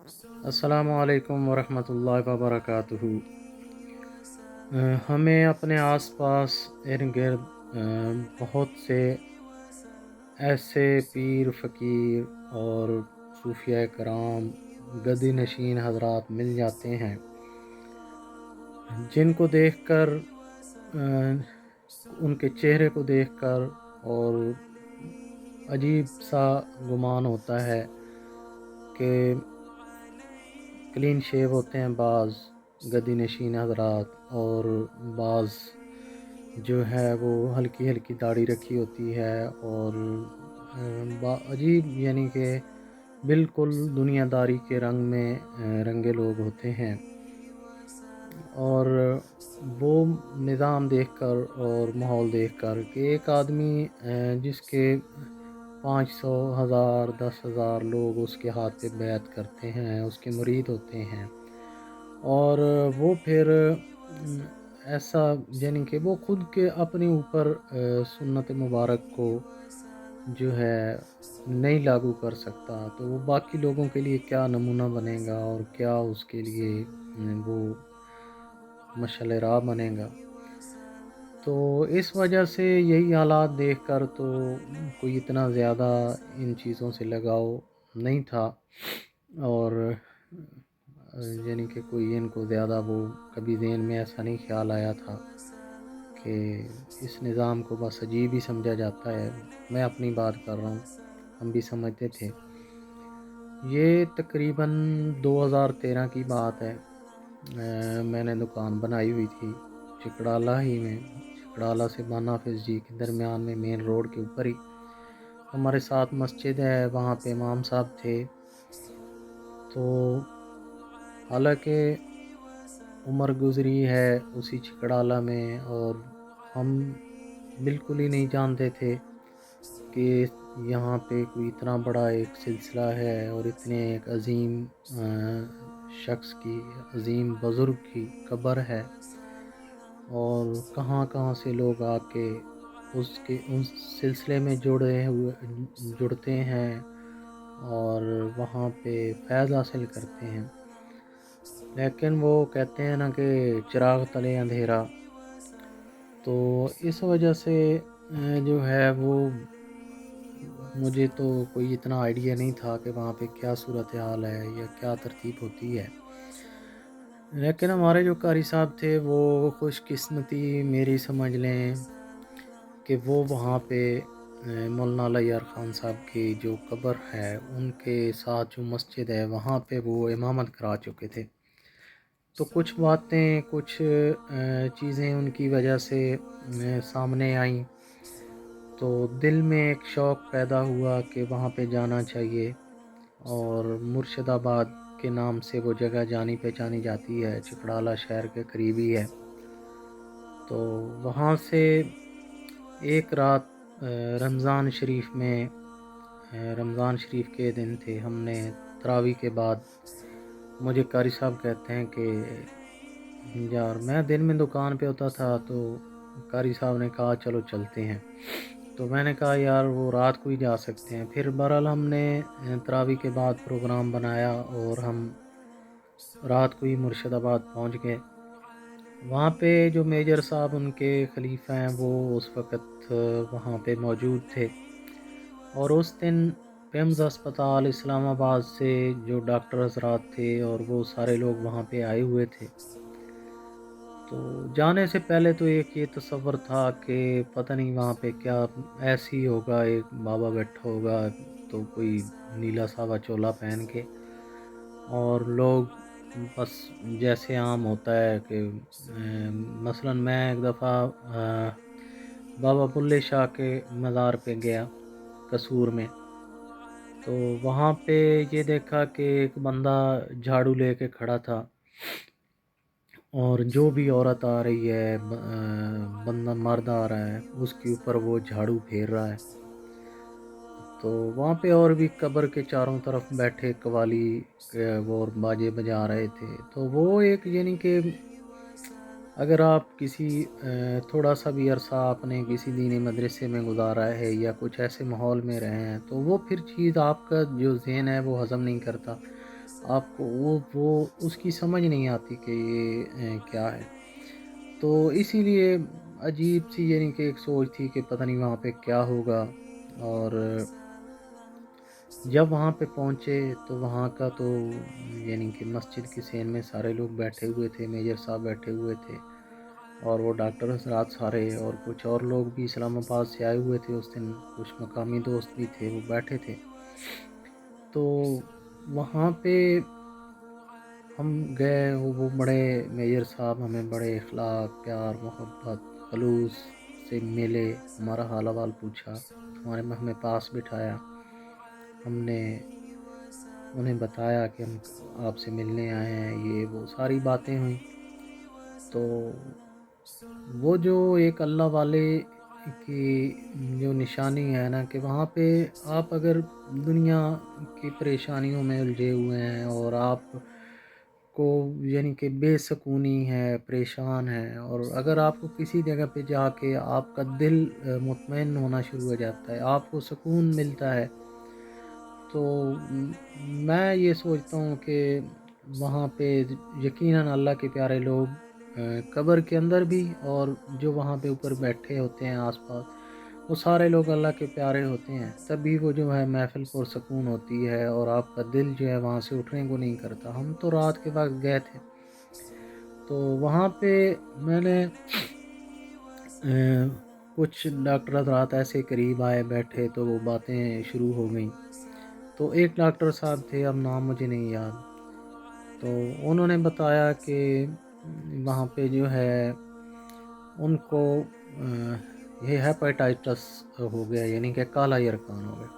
السلام علیکم ورحمۃ اللہ وبرکاتہ۔ ہمیں اپنے آس پاس ارد گرد بہت سے ایسے پیر فقیر اور صوفیہ کرام گدی نشین حضرات مل جاتے ہیں جن کو دیکھ کر ان کے چہرے کو دیکھ کر اور عجیب سا گمان ہوتا ہے کہ کلین شیو ہوتے ہیں بعض گدی نشین حضرات، اور بعض جو ہے وہ ہلکی ہلکی داڑھی رکھی ہوتی ہے، اور عجیب یعنی کہ بالکل دنیا داری کے رنگ میں رنگے لوگ ہوتے ہیں۔ اور وہ نظام دیکھ کر اور ماحول دیکھ کر کہ ایک آدمی جس کے 500 1000 10,000 لوگ اس کے ہاتھ پہ بیعت کرتے ہیں، اس کے مرید ہوتے ہیں، اور وہ پھر ایسا یعنی کہ وہ خود کے اپنے اوپر سنت مبارک کو جو ہے نہیں لاگو کر سکتا، تو وہ باقی لوگوں کے لیے کیا نمونہ بنے گا اور کیا اس کے لیے وہ مشعل راہ بنے گا۔ تو اس وجہ سے یہی حالات دیکھ کر تو کوئی اتنا زیادہ ان چیزوں سے لگاؤ نہیں تھا، اور یعنی کہ کوئی ان کو زیادہ وہ کبھی ذہن میں ایسا نہیں خیال آیا تھا کہ اس نظام کو بس عجیب ہی سمجھا جاتا ہے۔ میں اپنی بات کر رہا ہوں، ہم بھی سمجھتے تھے۔ یہ تقریباً 2013 کی بات ہے۔ میں نے دکان بنائی ہوئی تھی چکڑالہ ہی میں، چکڑالہ سے بان حافظ جی کے درمیان میں، مین روڈ کے اوپر ہی ہمارے ساتھ مسجد ہے، وہاں پہ امام صاحب تھے۔ تو حالانکہ عمر گزری ہے اسی چکڑالہ میں، اور ہم بالکل ہی نہیں جانتے تھے کہ یہاں پہ کوئی اتنا بڑا ایک سلسلہ ہے اور اتنے ایک عظیم شخص کی، عظیم بزرگ کی قبر ہے، اور کہاں کہاں سے لوگ آ کے اس سلسلے میں جڑتے ہیں اور وہاں پہ فیض حاصل کرتے ہیں۔ لیکن وہ کہتے ہیں نا کہ چراغ تلے اندھیرا، تو اس وجہ سے جو ہے وہ مجھے تو کوئی اتنا آئیڈیا نہیں تھا کہ وہاں پہ کیا صورتحال ہے یا کیا ترتیب ہوتی ہے۔ لیکن ہمارے جو قاری صاحب تھے وہ خوش قسمتی میری سمجھ لیں کہ وہ وہاں پہ مولانا علی یار خان صاحب کی جو قبر ہے ان کے ساتھ جو مسجد ہے وہاں پہ وہ امامت کرا چکے تھے۔ تو کچھ باتیں، کچھ چیزیں ان کی وجہ سے سامنے آئیں، تو دل میں ایک شوق پیدا ہوا کہ وہاں پہ جانا چاہیے، اور مرشد آباد کے نام سے وہ جگہ جانی پہچانی جاتی ہے، چکڑالہ شہر کے قریب ہی ہے۔ تو وہاں سے ایک رات رمضان شریف میں، رمضان شریف کے دن تھے، ہم نے تراویح کے بعد مجھے قاری صاحب کہتے ہیں کہ یار، میں دن میں دکان پہ ہوتا تھا، تو قاری صاحب نے کہا چلو چلتے ہیں، تو میں نے کہا یار وہ رات کو ہی جا سکتے ہیں۔ پھر بہرحال ہم نے تراویح کے بعد پروگرام بنایا اور ہم رات کو ہی مرشد آباد پہنچ گئے۔ وہاں پہ جو میجر صاحب ان کے خلیفہ ہیں وہ اس وقت وہاں پہ موجود تھے، اور اس دن پیمز ہسپتال اسلام آباد سے جو ڈاکٹر حضرات تھے اور وہ سارے لوگ وہاں پہ آئے ہوئے تھے۔ تو جانے سے پہلے تو ایک یہ تصور تھا کہ پتہ نہیں وہاں پہ کیا ایسی ہوگا، ایک بابا بیٹھا ہوگا تو کوئی نیلا ساوا چولا پہن کے، اور لوگ بس جیسے عام ہوتا ہے کہ مثلا میں ایک دفعہ بابا بلے شاہ کے مزار پہ گیا قصور میں، تو وہاں پہ یہ دیکھا کہ ایک بندہ جھاڑو لے کے کھڑا تھا، اور جو بھی عورت آ رہی ہے، بندہ مرد آ رہا ہے، اس کے اوپر وہ جھاڑو پھیر رہا ہے۔ تو وہاں پہ اور بھی قبر کے چاروں طرف بیٹھے قوالی وہ اور باجے بجا رہے تھے۔ تو وہ ایک یعنی کہ اگر آپ کسی تھوڑا سا بھی عرصہ آپ نے کسی دینی مدرسے میں گزارا ہے یا کچھ ایسے ماحول میں رہے ہیں، تو وہ پھر چیز آپ کا جو ذہن ہے وہ ہضم نہیں کرتا۔ آپ کو وہ اس کی سمجھ نہیں آتی کہ یہ کیا ہے۔ تو اسی لیے عجیب سی یعنی کہ ایک سوچ تھی کہ پتہ نہیں وہاں پہ کیا ہوگا۔ اور جب وہاں پہ پہنچے تو وہاں کا تو یعنی کہ مسجد کے سین میں سارے لوگ بیٹھے ہوئے تھے، میجر صاحب بیٹھے ہوئے تھے، اور وہ ڈاکٹر حضرات سارے اور کچھ اور لوگ بھی اسلام آباد سے آئے ہوئے تھے اس دن، کچھ مقامی دوست بھی تھے، وہ بیٹھے تھے۔ تو وہاں پہ ہم گئے، وہ بڑے میجر صاحب ہمیں بڑے اخلاق، پیار، محبت، خلوص سے ملے، ہمارا حال احوال پوچھا، ہمیں پاس بٹھایا، ہم نے انہیں بتایا کہ ہم آپ سے ملنے آئے ہیں، یہ وہ ساری باتیں ہوئیں۔ تو وہ جو ایک اللہ والے کی جو نشانی ہے نا کہ وہاں پہ آپ اگر دنیا کی پریشانیوں میں الجھے ہوئے ہیں اور آپ کو یعنی کہ بے سکونی ہے، پریشان ہے، اور اگر آپ کو کسی جگہ پہ جا کے آپ کا دل مطمئن ہونا شروع ہو جاتا ہے، آپ کو سکون ملتا ہے، تو میں یہ سوچتا ہوں کہ وہاں پہ یقیناً اللہ کے پیارے لوگ قبر کے اندر بھی، اور جو وہاں پہ اوپر بیٹھے ہوتے ہیں آس پاس، وہ سارے لوگ اللہ کے پیارے ہوتے ہیں، تبھی وہ جو ہے محفل پرسکون ہوتی ہے اور آپ کا دل جو ہے وہاں سے اٹھنے کو نہیں کرتا۔ ہم تو رات کے وقت گئے تھے، تو وہاں پہ میں نے کچھ ڈاکٹر حضرات ایسے قریب آئے بیٹھے تو وہ باتیں شروع ہو گئیں۔ تو ایک ڈاکٹر صاحب تھے، اب نام مجھے نہیں یاد، تو انہوں نے بتایا کہ وہاں پہ جو ہے ان کو یہ ہیپاٹائٹس ہو گیا، یعنی کہ کالا یرقان ہو گیا۔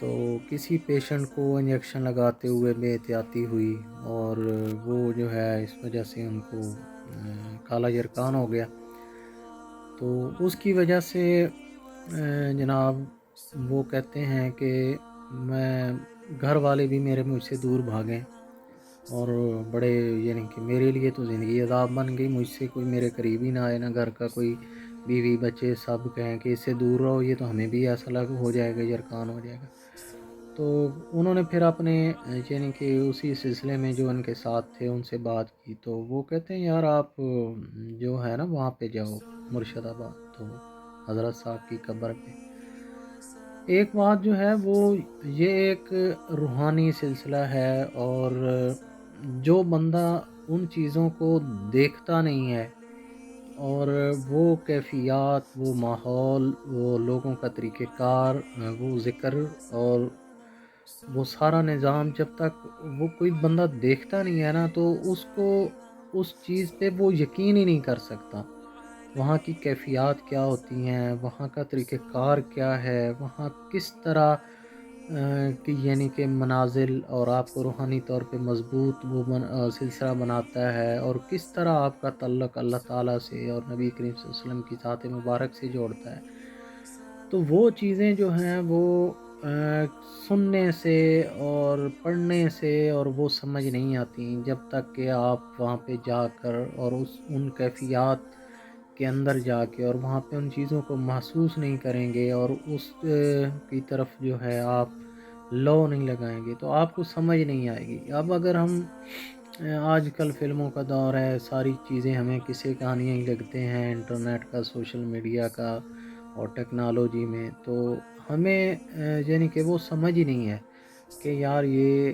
تو کسی پیشنٹ کو انجیکشن لگاتے ہوئے بے احتیاطی ہوئی، اور وہ جو ہے اس وجہ سے ان کو کالا یرقان ہو گیا۔ تو اس کی وجہ سے جناب وہ کہتے ہیں کہ میں گھر والے بھی میرے مجھ سے دور بھاگیں، اور بڑے یعنی کہ میرے لیے تو زندگی عذاب بن گئی، مجھ سے کوئی میرے قریب ہی نہ آئے، نہ گھر کا کوئی، بیوی بچے سب کہیں کہ اس سے دور رہو، یہ تو ہمیں بھی ایسا لگ ہو جائے گا، یرقان ہو جائے گا۔ تو انہوں نے پھر اپنے یعنی کہ اسی سلسلے میں جو ان کے ساتھ تھے ان سے بات کی، تو وہ کہتے ہیں یار آپ جو ہے نا وہاں پہ جاؤ، مرشد آباد، تو حضرت صاحب کی قبر پہ ایک بات جو ہے وہ یہ ایک روحانی سلسلہ ہے، اور جو بندہ ان چیزوں کو دیکھتا نہیں ہے، اور وہ کیفیات، وہ ماحول، وہ لوگوں کا طریقہ کار، وہ ذکر اور وہ سارا نظام جب تک وہ کوئی بندہ دیکھتا نہیں ہے نا تو اس کو اس چیز پہ وہ یقین ہی نہیں کر سکتا۔ وہاں کی کیفیات کیا ہوتی ہیں، وہاں کا طریقہ کار کیا ہے، وہاں کس طرح کی یعنی کہ منازل اور آپ کو روحانی طور پہ مضبوط وہ سلسلہ بناتا ہے، اور کس طرح آپ کا تعلق اللہ تعالیٰ سے اور نبی کریم صلی اللہ علیہ وسلم کی ذات مبارک سے جوڑتا ہے۔ تو وہ چیزیں جو ہیں وہ سننے سے اور پڑھنے سے اور وہ سمجھ نہیں آتی جب تک کہ آپ وہاں پہ جا کر اور ان کیفیات کے اندر جا کے اور وہاں پہ ان چیزوں کو محسوس نہیں کریں گے، اور اس کی طرف جو ہے آپ لو نہیں لگائیں گے تو آپ کو سمجھ نہیں آئے گی۔ اب اگر ہم آج کل فلموں کا دور ہے، ساری چیزیں ہمیں قصے کہانیاں ہی لگتے ہیں، انٹرنیٹ کا، سوشل میڈیا کا اور ٹیکنالوجی میں، تو ہمیں یعنی کہ وہ سمجھ ہی نہیں ہے کہ یار یہ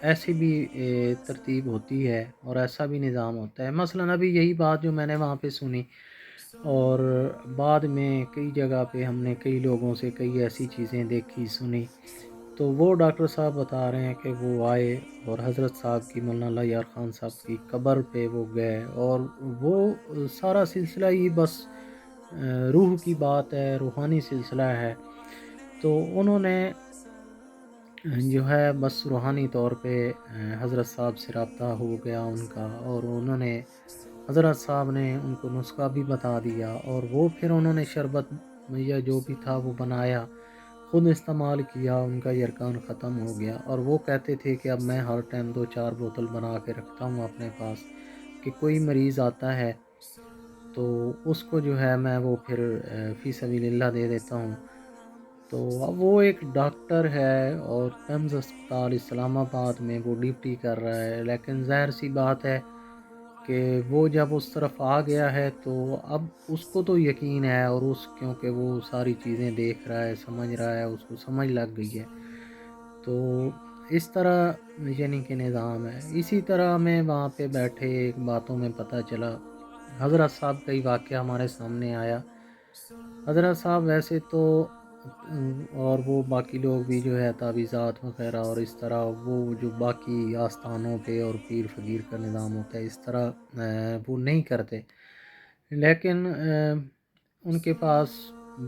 ایسی بھی ترتیب ہوتی ہے اور ایسا بھی نظام ہوتا ہے۔ مثلاً ابھی یہی بات جو میں نے وہاں پہ سنی، اور بعد میں کئی جگہ پہ ہم نے کئی لوگوں سے کئی ایسی چیزیں دیکھی سنی، تو وہ ڈاکٹر صاحب بتا رہے ہیں کہ وہ آئے اور حضرت صاحب کی، مولانا اللہ یار خان صاحب کی قبر پہ وہ گئے، اور وہ سارا سلسلہ ہی بس روح کی بات ہے، روحانی سلسلہ ہے۔ تو انہوں نے جو ہے بس روحانی طور پہ حضرت صاحب سے رابطہ ہو گیا ان کا، اور انہوں نے حضرت صاحب نے ان کو نسخہ بھی بتا دیا، اور وہ پھر انہوں نے شربت یا جو بھی تھا وہ بنایا، خود استعمال کیا، ان کا یرقان ختم ہو گیا۔ اور وہ کہتے تھے کہ اب میں ہر ٹائم 2-4 بوتل بنا کے رکھتا ہوں اپنے پاس، کہ کوئی مریض آتا ہے تو اس کو جو ہے میں وہ پھر فی سبیل اللہ دے دیتا ہوں۔ تو اب وہ ایک ڈاکٹر ہے اور تمز اسپتال اسلام آباد میں وہ ڈیوٹی کر رہا ہے، لیکن ظاہر سی بات ہے کہ وہ جب اس طرف آ گیا ہے تو اب اس کو تو یقین ہے، اور کیونکہ وہ ساری چیزیں دیکھ رہا ہے، سمجھ رہا ہے، اس کو سمجھ لگ گئی ہے، تو اس طرح یعنی کہ نظام ہے۔ اسی طرح میں وہاں پہ بیٹھے ایک باتوں میں پتہ چلا، حضرت صاحب کا ہی واقعہ ہمارے سامنے آیا۔ حضرت صاحب ویسے تو اور وہ باقی لوگ بھی جو ہے تعویذات وغیرہ اور اس طرح وہ جو باقی آستانوں پہ اور پیر فقیر کا نظام ہوتا ہے اس طرح وہ نہیں کرتے، لیکن ان کے پاس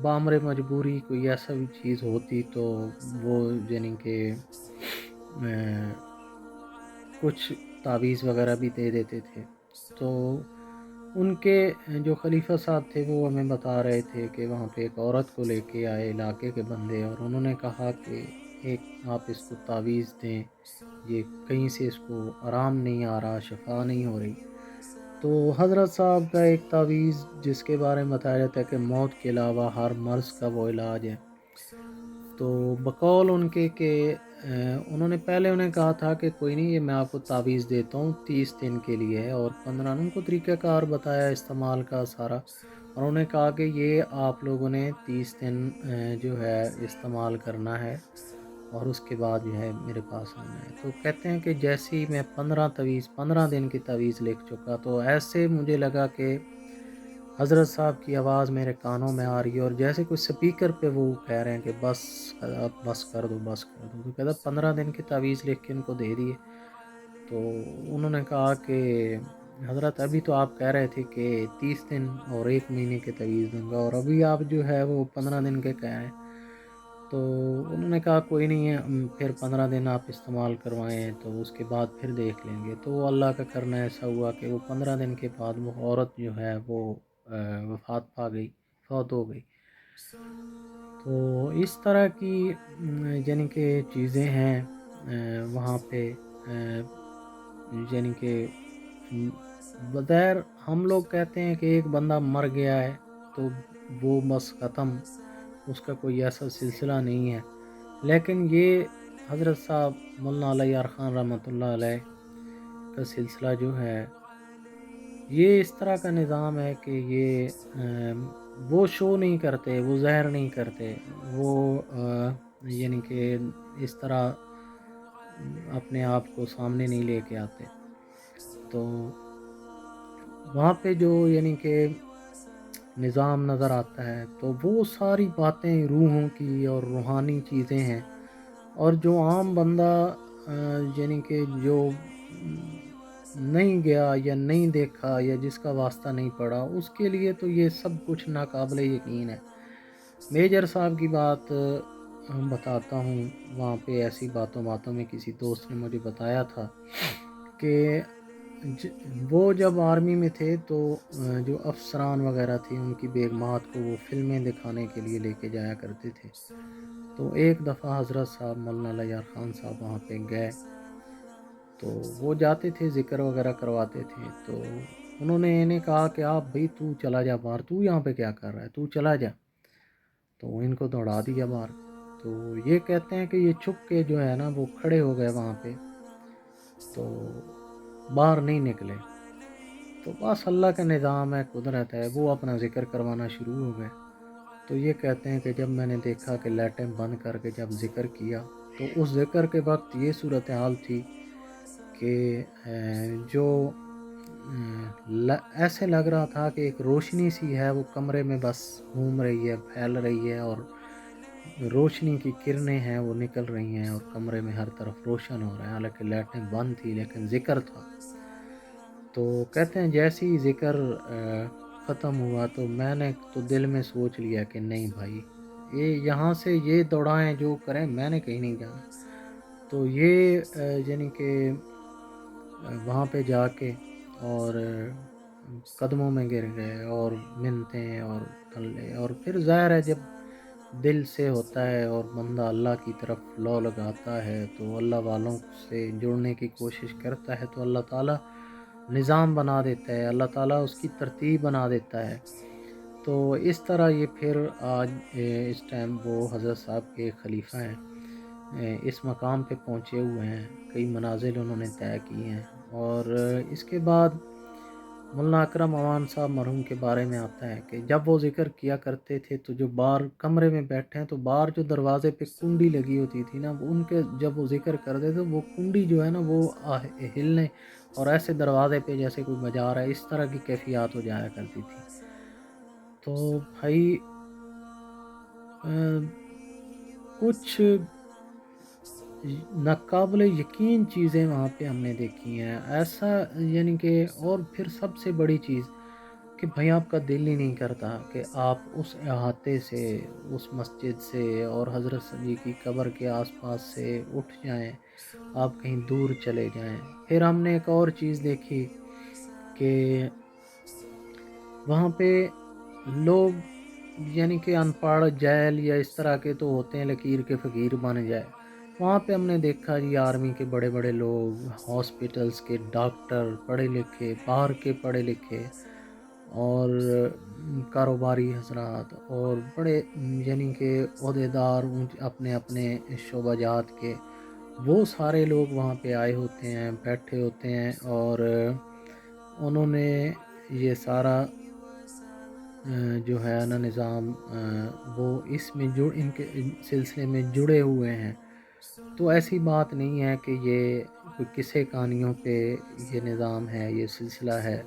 بامر مجبوری کوئی ایسا بھی چیز ہوتی تو وہ یعنی کہ کچھ تعویذ وغیرہ بھی دے دیتے تھے۔ تو ان کے جو خلیفہ صاحب تھے وہ ہمیں بتا رہے تھے کہ وہاں پہ ایک عورت کو لے کے آئے علاقے کے بندے، اور انہوں نے کہا کہ ایک آپ اس کو تعویذ دیں، یہ کہیں سے اس کو آرام نہیں آ رہا، شفا نہیں ہو رہی۔ تو حضرت صاحب کا ایک تعویذ جس کے بارے میں بتایا جاتا ہے کہ موت کے علاوہ ہر مرض کا وہ علاج ہے، تو بقول ان کے کہ انہوں نے پہلے انہیں کہا تھا کہ کوئی نہیں، یہ میں آپ کو تعویذ دیتا ہوں 30 دن کے لیے ہے، اور 15 ان کو طریقہ کار بتایا استعمال کا سارا، اور انہوں نے کہا کہ یہ آپ لوگوں نے 30 دن جو ہے استعمال کرنا ہے، اور اس کے بعد جو ہے میرے پاس آنا ہے۔ تو کہتے ہیں کہ جیسے ہی میں 15 دن کی تعویذ لکھ چکا تو ایسے مجھے لگا کہ حضرت صاحب کی آواز میرے کانوں میں آ رہی ہے، اور جیسے کوئی سپیکر پہ وہ کہہ رہے ہیں کہ بس اب بس کر دو، بس کر دو۔ تو کہتا 15 دن کی تعویذ لکھ کے ان کو دے دیے۔ تو انہوں نے کہا کہ حضرت ابھی تو آپ کہہ رہے تھے کہ 30 دن اور 1 مہینے کے تعویذ دوں گا، اور ابھی آپ جو ہے وہ 15 دن کے کہہ رہے ہیں۔ تو انہوں نے کہا کوئی نہیں ہے، پھر 15 دن آپ استعمال کروائیں تو اس کے بعد پھر دیکھ لیں گے۔ تو اللہ کا کرنا ایسا ہوا کہ وہ 15 دن کے بعد وہ عورت جو ہے وہ وفات پا گئی، فوت ہو گئی۔ تو اس طرح کی یعنی کہ چیزیں ہیں وہاں پہ، یعنی کہ بظاہر ہم لوگ کہتے ہیں کہ ایک بندہ مر گیا ہے تو وہ بس ختم، اس کا کوئی ایسا سلسلہ نہیں ہے، لیکن یہ حضرت صاحب مولانا علی یار خان رحمۃ اللہ علیہ کا سلسلہ جو ہے یہ اس طرح کا نظام ہے کہ یہ وہ شو نہیں کرتے، وہ ظاہر نہیں کرتے، وہ یعنی کہ اس طرح اپنے آپ کو سامنے نہیں لے کے آتے۔ تو وہاں پہ جو یعنی کہ نظام نظر آتا ہے تو وہ ساری باتیں روحوں کی اور روحانی چیزیں ہیں، اور جو عام بندہ یعنی کہ جو نہیں گیا یا نہیں دیکھا یا جس کا واسطہ نہیں پڑا اس کے لیے تو یہ سب کچھ ناقابل یقین ہے۔ میجر صاحب کی بات بتاتا ہوں، وہاں پہ ایسی باتوں میں کسی دوست نے مجھے بتایا تھا کہ وہ جب آرمی میں تھے تو جو افسران وغیرہ تھے ان کی بیگمات کو وہ فلمیں دکھانے کے لیے لے کے جایا کرتے تھے۔ تو ایک دفعہ حضرت صاحب مولانا علی یار خان صاحب وہاں پہ گئے، تو وہ جاتے تھے ذکر وغیرہ کرواتے تھے، تو انہوں نے انہیں کہا کہ آپ بھائی تو چلا جا باہر، تو یہاں پہ کیا کر رہا ہے، تو چلا جا۔ تو ان کو دوڑا دیا باہر۔ تو یہ کہتے ہیں کہ یہ چھپ کے جو ہے نا وہ کھڑے ہو گئے وہاں پہ، تو باہر نہیں نکلے۔ تو بس اللہ کا نظام ہے، قدرت ہے، وہ اپنا ذکر کروانا شروع ہو گئے۔ تو یہ کہتے ہیں کہ جب میں نے دیکھا کہ لائٹیں بند کر کے جب ذکر کیا تو اس ذکر کے وقت یہ صورتحال تھی کہ جو ایسے لگ رہا تھا کہ ایک روشنی سی ہے وہ کمرے میں بس گھوم رہی ہے، پھیل رہی ہے، اور روشنی کی کرنیں ہیں وہ نکل رہی ہیں، اور کمرے میں ہر طرف روشن ہو رہا ہے، حالانکہ لائٹیں بند تھی لیکن ذکر تھا۔ تو کہتے ہیں جیسے ہی ذکر ختم ہوا تو میں نے تو دل میں سوچ لیا کہ نہیں بھائی، یہ یہاں سے یہ دوڑائیں جو کریں، میں نے کہیں نہیں جانا۔ تو یہ یعنی کہ وہاں پہ جا کے اور قدموں میں گر گئے اور منتیں اور تلے، اور پھر ظاہر ہے جب دل سے ہوتا ہے اور بندہ اللہ کی طرف لو لگاتا ہے تو اللہ والوں سے جڑنے کی کوشش کرتا ہے تو اللہ تعالیٰ نظام بنا دیتا ہے، اللہ تعالیٰ اس کی ترتیب بنا دیتا ہے۔ تو اس طرح یہ پھر آج اس ٹائم وہ حضرت صاحب کے خلیفہ ہیں، اس مقام پہ پہنچے ہوئے ہیں، کئی منازل انہوں نے طے کی ہیں۔ اور اس کے بعد مولانا اکرم امان صاحب مرحوم کے بارے میں آتا ہے کہ جب وہ ذکر کیا کرتے تھے تو جو باہر کمرے میں بیٹھے ہیں تو باہر جو دروازے پہ کنڈی لگی ہوتی تھی نا، ان کے جب وہ ذکر کرتے تھے وہ کنڈی جو ہے نا وہ ہلنے اور ایسے دروازے پہ جیسے کوئی بجا رہا ہے، اس طرح کی کیفیات ہو جایا کرتی تھی۔ تو بھائی آ، کچھ ناقابل یقین چیزیں وہاں پہ ہم نے دیکھی ہیں، ایسا یعنی کہ اور پھر سب سے بڑی چیز کہ بھائی آپ کا دل ہی نہیں کرتا کہ آپ اس احاطے سے، اس مسجد سے اور حضرت جی کی قبر کے آس پاس سے اٹھ جائیں، آپ کہیں دور چلے جائیں۔ پھر ہم نے ایک اور چیز دیکھی کہ وہاں پہ لوگ یعنی کہ ان پڑھ جاہل یا اس طرح کے تو ہوتے ہیں لکیر کے فقیر بن جائے، وہاں پہ ہم نے دیکھا جی آرمی کے بڑے بڑے لوگ، ہاسپٹلز کے ڈاکٹر، پڑھے لکھے، باہر کے پڑھے لکھے اور کاروباری حضرات اور بڑے یعنی کہ عہدیدار اپنے اپنے شعبہ جات کے، وہ سارے لوگ وہاں پہ آئے ہوتے ہیں، بیٹھے ہوتے ہیں اور انہوں نے یہ سارا جو ہے نا نظام وہ اس میں ان کے سلسلے میں جڑے ہوئے ہیں۔ تو ایسی بات نہیں ہے کہ یہ کوئی قصے کہانیوں پہ یہ نظام ہے، یہ سلسلہ ہے،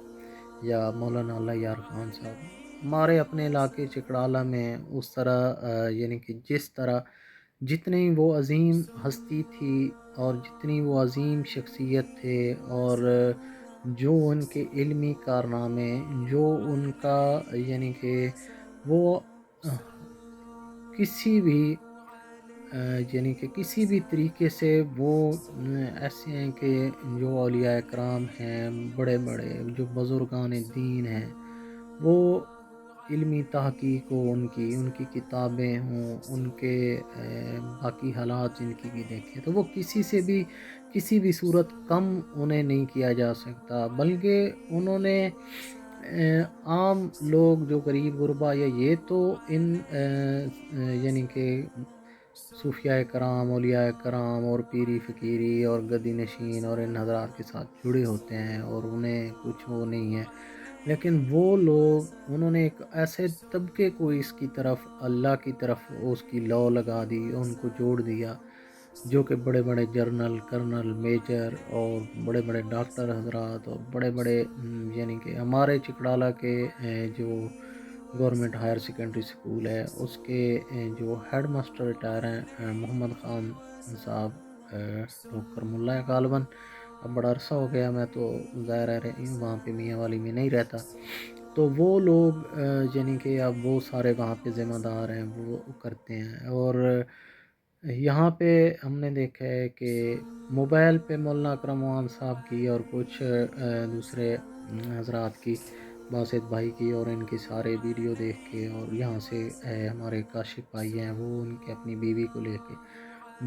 یا مولانا اللہ یار خان صاحب ہمارے اپنے علاقے چکڑالہ میں اس طرح یعنی کہ جس طرح جتنی وہ عظیم ہستی تھی اور جتنی وہ عظیم شخصیت تھے اور جو ان کے علمی کارنامے، جو ان کا یعنی کہ وہ کسی بھی یعنی کہ کسی بھی طریقے سے وہ ایسے ہیں کہ جو اولیاء کرام ہیں، بڑے بڑے جو بزرگان دین ہیں، وہ علمی تحقیق ہو ان کی کتابیں ہوں، ان کے باقی حالات جن کی بھی دیکھیں تو وہ کسی بھی صورت کم انہیں نہیں کیا جا سکتا، بلکہ انہوں نے عام لوگ جو غریب غربا یا یہ تو ان یعنی کہ صوفیاء کرام، اولیاء کرام اور پیری فقیری اور گدی نشین اور ان حضرات کے ساتھ جڑے ہوتے ہیں اور انہیں کچھ وہ نہیں ہے، لیکن وہ لوگ انہوں نے ایک ایسے طبقے کو اس کی طرف اللہ کی طرف اس کی لو لگا دی، ان کو جوڑ دیا، جو کہ بڑے بڑے جرنل، کرنل، میجر اور بڑے بڑے ڈاکٹر حضرات اور بڑے بڑے یعنی کہ ہمارے چکڑالہ کے جو گورنمنٹ ہائر سیکنڈری اسکول ہے اس کے جو ہیڈ ماسٹر ریٹائر ہیں محمد خان صاحب ٹھوکر ملا ہے غالباً، اب بڑا عرصہ ہو گیا، میں تو ظاہر ہے وہاں پہ میاں والی میں نہیں رہتا، تو وہ لوگ یعنی کہ اب وہ سارے وہاں پہ ذمہ دار ہیں، وہ کرتے ہیں۔ اور یہاں پہ ہم نے دیکھا ہے کہ موبائل پہ مولانا اکرم امان صاحب کی اور کچھ دوسرے حضرات کی، باسط بھائی کی اور ان کی سارے ویڈیو دیکھ کے، اور یہاں سے ہمارے کاشف بھائی ہیں وہ ان کے اپنی بیوی کو لے کے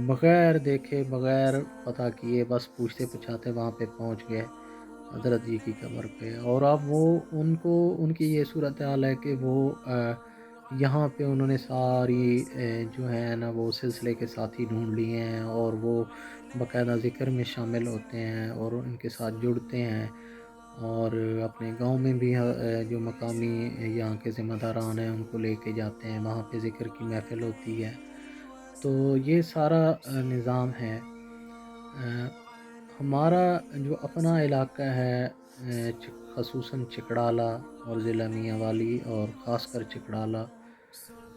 بغیر دیکھے بغیر پتہ کیے بس پوچھتے پچھاتے وہاں پہ پہنچ گئے حضرت جی کی قبر پہ، اور اب وہ ان کی یہ صورتحال ہے کہ وہ یہاں پہ انہوں نے ساری جو ہے نا وہ سلسلے کے ساتھی ڈھونڈ لیے ہیں اور وہ باقاعدہ ذکر میں شامل ہوتے ہیں اور ان کے ساتھ جڑتے ہیں، اور اپنے گاؤں میں بھی جو مقامی یہاں کے ذمہ داران ہیں ان کو لے کے جاتے ہیں، وہاں پہ ذکر کی محفل ہوتی ہے۔ تو یہ سارا نظام ہے۔ ہمارا جو اپنا علاقہ ہے خصوصاً چکڑالہ اور ضلع میاں والی اور خاص کر چکڑالہ،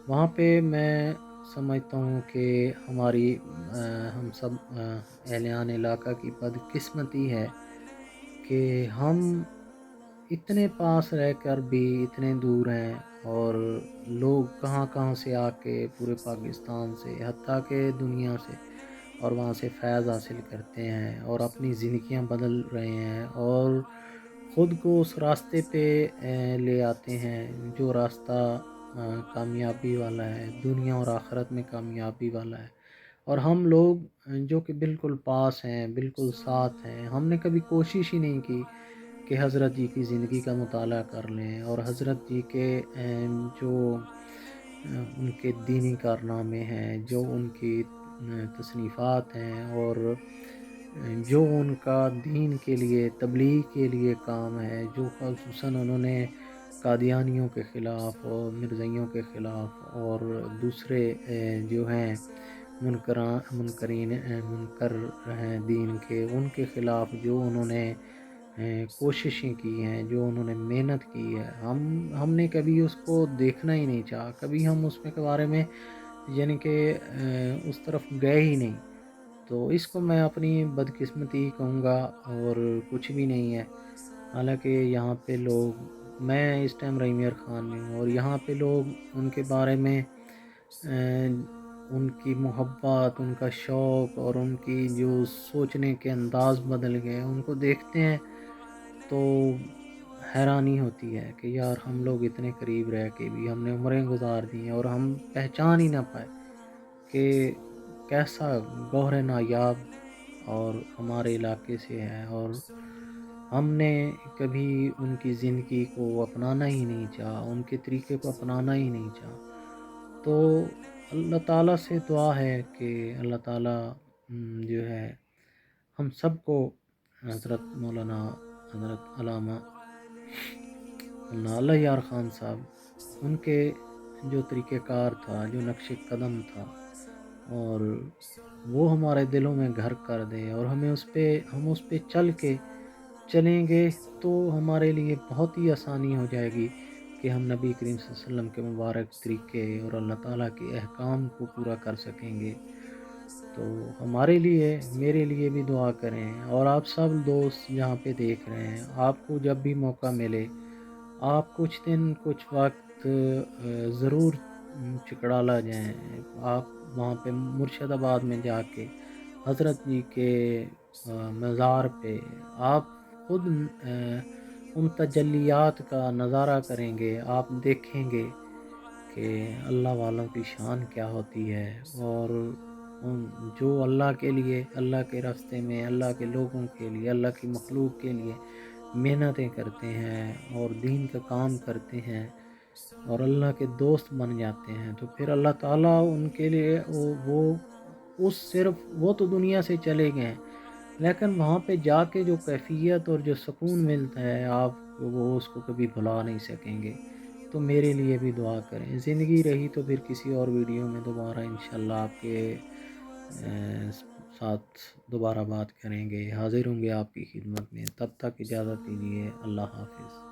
وہاں پہ میں سمجھتا ہوں کہ ہم سب اہلیان علاقہ کی بدقسمتی ہے کہ ہم اتنے پاس رہ کر بھی اتنے دور ہیں، اور لوگ کہاں کہاں سے آ کے پورے پاکستان سے حتیٰ کہ دنیا سے اور وہاں سے فیض حاصل کرتے ہیں اور اپنی زندگیاں بدل رہے ہیں اور خود کو اس راستے پہ لے آتے ہیں جو راستہ کامیابی والا ہے، دنیا اور آخرت میں کامیابی والا ہے، اور ہم لوگ جو کہ بالکل پاس ہیں، بالکل ساتھ ہیں، ہم نے کبھی کوشش ہی نہیں کی کہ حضرت جی کی زندگی کا مطالعہ کر لیں اور حضرت جی کے جو ان کے دینی کارنامے ہیں، جو ان کی تصنیفات ہیں، اور جو ان کا دین کے لیے تبلیغ کے لیے کام ہے، جو خصوصاً انہوں نے قادیانیوں کے خلاف اور مرزائیوں کے خلاف اور دوسرے جو ہیں منکر ہیں دین کے، ان کے خلاف جو انہوں نے کوششیں کی ہیں، جو انہوں نے محنت کی ہے، ہم نے کبھی اس کو دیکھنا ہی نہیں چاہا، کبھی ہم اس میں کے بارے میں یعنی کہ اس طرف گئے ہی نہیں۔ تو اس کو میں اپنی بدقسمتی کہوں گا اور کچھ بھی نہیں ہے۔ حالانکہ یہاں پہ لوگ، میں اس ٹائم رحیمیار خان میں ہوں اور یہاں پہ لوگ ان کے بارے میں ان کی محبت، ان کا شوق اور ان کی جو سوچنے کے انداز بدل گئے، ان کو دیکھتے ہیں تو حیرانی ہوتی ہے کہ یار ہم لوگ اتنے قریب رہ کے بھی ہم نے عمریں گزار دی ہیں اور ہم پہچان ہی نہ پائے کہ کیسا گوہر نایاب اور ہمارے علاقے سے ہے، اور ہم نے کبھی ان کی زندگی کو اپنانا ہی نہیں چاہا، ان کے طریقے کو اپنانا ہی نہیں چاہا۔ تو اللہ تعالیٰ سے دعا ہے کہ اللہ تعالیٰ جو ہے ہم سب کو حضرت مولانا حضرت علامہ اللہ یار خان صاحب، ان کے جو طریقہ کار تھا، جو نقش قدم تھا، اور وہ ہمارے دلوں میں گھر کر دے اور ہم اس پہ چلیں گے تو ہمارے لیے بہت ہی آسانی ہو جائے گی کہ ہم نبی کریم صلی اللہ علیہ وسلم کے مبارک طریقے اور اللہ تعالیٰ کے احکام کو پورا کر سکیں گے۔ تو ہمارے لیے، میرے لیے بھی دعا کریں، اور آپ سب دوست جہاں پہ دیکھ رہے ہیں، آپ کو جب بھی موقع ملے آپ کچھ دن کچھ وقت ضرور چکڑالا جائیں۔ آپ وہاں پہ مرشد آباد میں جا کے حضرت جی کے مزار پہ آپ خود ان تجلیات کا نظارہ کریں گے، آپ دیکھیں گے کہ اللہ والوں کی شان کیا ہوتی ہے، اور جو اللہ کے لیے، اللہ کے راستے میں، اللہ کے لوگوں کے لیے، اللہ کی مخلوق کے لیے محنتیں کرتے ہیں اور دین کا کام کرتے ہیں اور اللہ کے دوست بن جاتے ہیں، تو پھر اللہ تعالیٰ ان کے لیے وہ تو دنیا سے چلے گئے ہیں، لیکن وہاں پہ جا کے جو کیفیت اور جو سکون ملتا ہے آپ کو، وہ اس کو کبھی بھلا نہیں سکیں گے۔ تو میرے لیے بھی دعا کریں، زندگی رہی تو پھر کسی اور ویڈیو میں دوبارہ انشاءاللہ آپ کے ساتھ دوبارہ بات کریں گے، حاضر ہوں گے آپ کی خدمت میں۔ تب تک اجازت دیجیے، اللہ حافظ۔